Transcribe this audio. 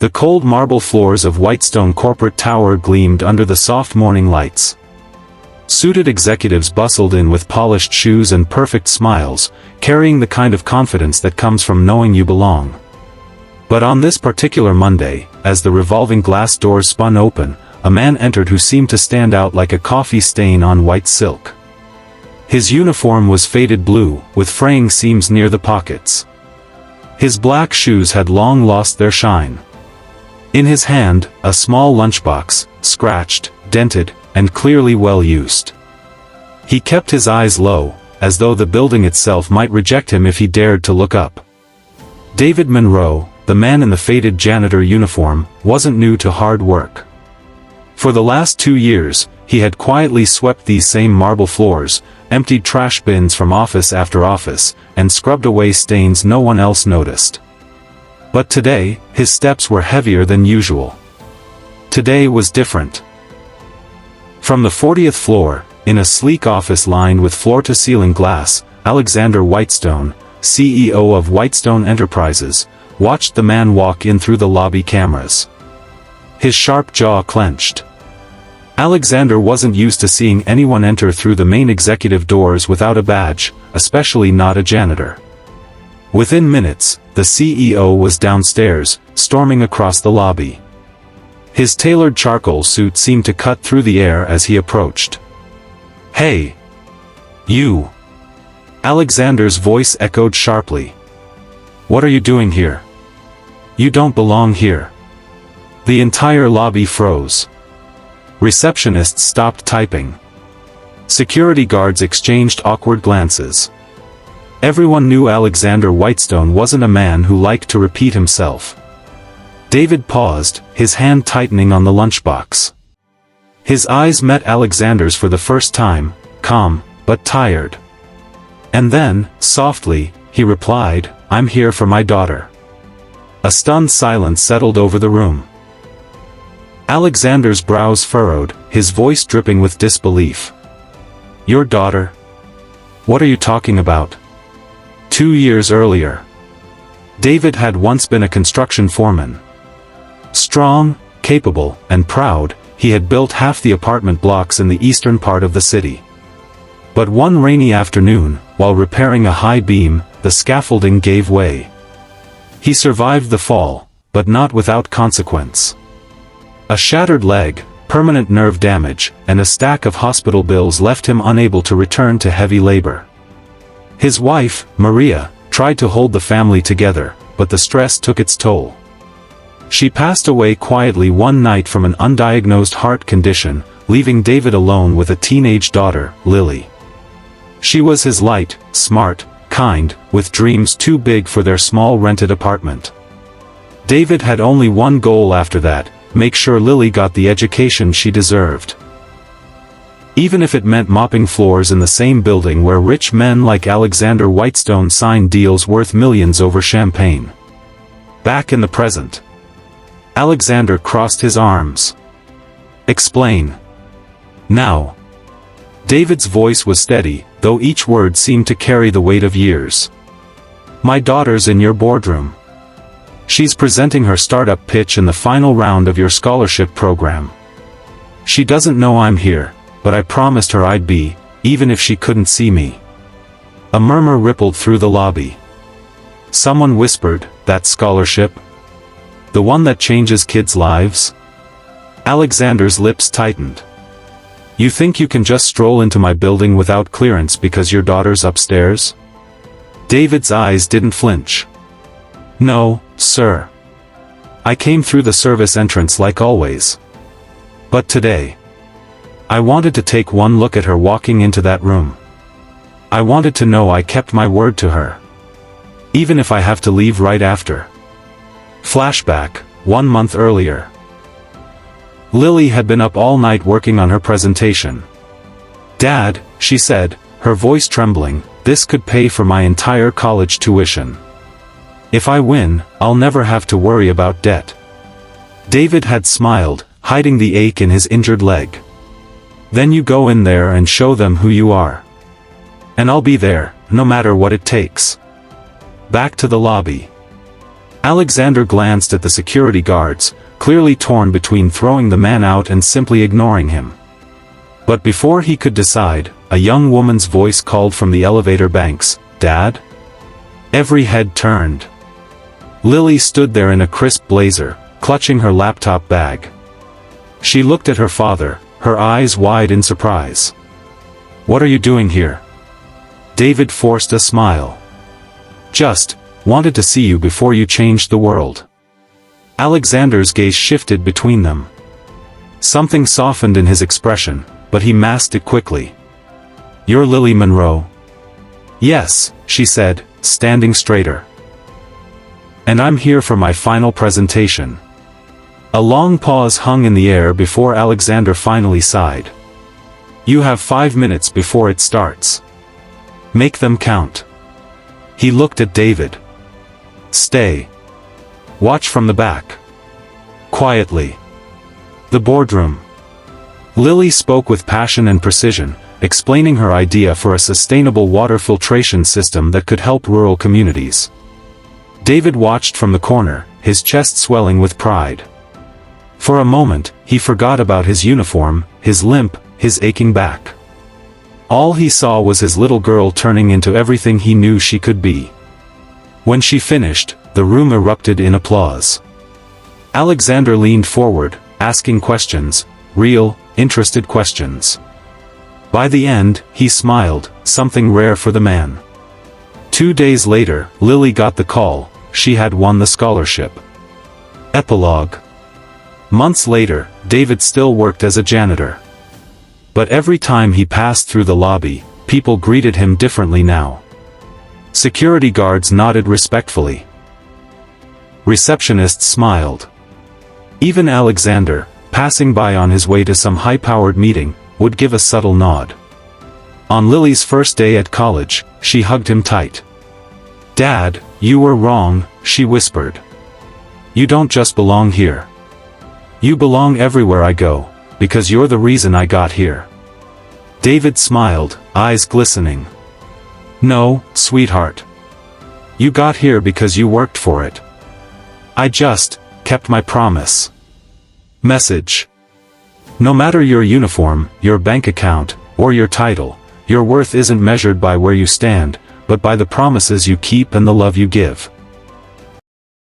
The cold marble floors of Whitestone Corporate Tower gleamed under the soft morning lights. Suited executives bustled in with polished shoes and perfect smiles, carrying the kind of confidence that comes from knowing you belong. But on this particular Monday, as the revolving glass doors spun open, a man entered who seemed to stand out like a coffee stain on white silk. His uniform was faded blue, with fraying seams near the pockets. His black shoes had long lost their shine. In his hand, a small lunchbox, scratched, dented, and clearly well used. He kept his eyes low, as though the building itself might reject him if he dared to look up. David Monroe, the man in the faded janitor uniform, wasn't new to hard work. For the last 2 years, he had quietly swept these same marble floors, emptied trash bins from office after office, and scrubbed away stains no one else noticed. But today, his steps were heavier than usual. Today was different. From the 40th floor, in a sleek office lined with floor-to-ceiling glass, Alexander Whitestone, CEO of Whitestone Enterprises, watched the man walk in through the lobby cameras. His sharp jaw clenched. Alexander wasn't used to seeing anyone enter through the main executive doors without a badge, especially not a janitor. Within minutes, the CEO was downstairs, storming across the lobby. His tailored charcoal suit seemed to cut through the air as he approached. "Hey! You!" Alexander's voice echoed sharply. "What are you doing here? You don't belong here." The entire lobby froze. Receptionists stopped typing. Security guards exchanged awkward glances. Everyone knew Alexander Whitestone wasn't a man who liked to repeat himself. David paused, his hand tightening on the lunchbox. His eyes met Alexander's for the first time, calm, but tired. And then, softly, he replied, "I'm here for my daughter." A stunned silence settled over the room. Alexander's brows furrowed, his voice dripping with disbelief. "Your daughter? What are you talking about?" 2 years earlier, David had once been a construction foreman. Strong, capable, and proud, he had built half the apartment blocks in the eastern part of the city. But one rainy afternoon, while repairing a high beam, the scaffolding gave way. He survived the fall, but not without consequence. A shattered leg, permanent nerve damage, and a stack of hospital bills left him unable to return to heavy labor. His wife, Maria, tried to hold the family together, but the stress took its toll. She passed away quietly one night from an undiagnosed heart condition, leaving David alone with a teenage daughter, Lily. She was his light, smart, kind, with dreams too big for their small rented apartment. David had only one goal after that: make sure Lily got the education she deserved. Even if it meant mopping floors in the same building where rich men like Alexander Whitestone signed deals worth millions over champagne. Back in the present, Alexander crossed his arms. "Explain. Now." David's voice was steady, though each word seemed to carry the weight of years. "My daughter's in your boardroom. She's presenting her startup pitch in the final round of your scholarship program. She doesn't know I'm here, but I promised her I'd be, even if she couldn't see me." A murmur rippled through the lobby. Someone whispered, "That scholarship? The one that changes kids' lives?" Alexander's lips tightened. "You think you can just stroll into my building without clearance because your daughter's upstairs?" David's eyes didn't flinch. "No, sir. I came through the service entrance like always. But today, I wanted to take one look at her walking into that room. I wanted to know I kept my word to her. Even if I have to leave right after." Flashback, 1 month earlier. Lily had been up all night working on her presentation. "Dad," she said, her voice trembling, "this could pay for my entire college tuition. If I win, I'll never have to worry about debt." David had smiled, hiding the ache in his injured leg. "Then you go in there and show them who you are. And I'll be there, no matter what it takes." Back to the lobby. Alexander glanced at the security guards, clearly torn between throwing the man out and simply ignoring him. But before he could decide, a young woman's voice called from the elevator banks, "Dad?" Every head turned. Lily stood there in a crisp blazer, clutching her laptop bag. She looked at her father, her eyes wide in surprise. "What are you doing here?" David forced a smile. "Just wanted to see you before you changed the world." Alexander's gaze shifted between them. Something softened in his expression, but he masked it quickly. "You're Lily Monroe?" "Yes," she said, standing straighter. "And I'm here for my final presentation." A long pause hung in the air before Alexander finally sighed. "You have 5 minutes before it starts. Make them count." He looked at David. "Stay. Watch from the back." Quietly. The boardroom. Lily spoke with passion and precision, explaining her idea for a sustainable water filtration system that could help rural communities. David watched from the corner, his chest swelling with pride. For a moment, he forgot about his uniform, his limp, his aching back. All he saw was his little girl turning into everything he knew she could be. When she finished, the room erupted in applause. Alexander leaned forward, asking questions, real, interested questions. By the end, he smiled, something rare for the man. 2 days later, Lily got the call. She had won the scholarship. Epilogue. Months later, David still worked as a janitor. But every time he passed through the lobby, people greeted him differently now. Security guards nodded respectfully. Receptionists smiled. Even Alexander, passing by on his way to some high-powered meeting, would give a subtle nod. On Lily's first day at college, she hugged him tight. "Dad, you were wrong," she whispered. "You don't just belong here. You belong everywhere I go, because you're the reason I got here." David smiled, eyes glistening. "No, sweetheart. You got here because you worked for it. I just kept my promise." Message. No matter your uniform, your bank account, or your title, your worth isn't measured by where you stand, but by the promises you keep and the love you give.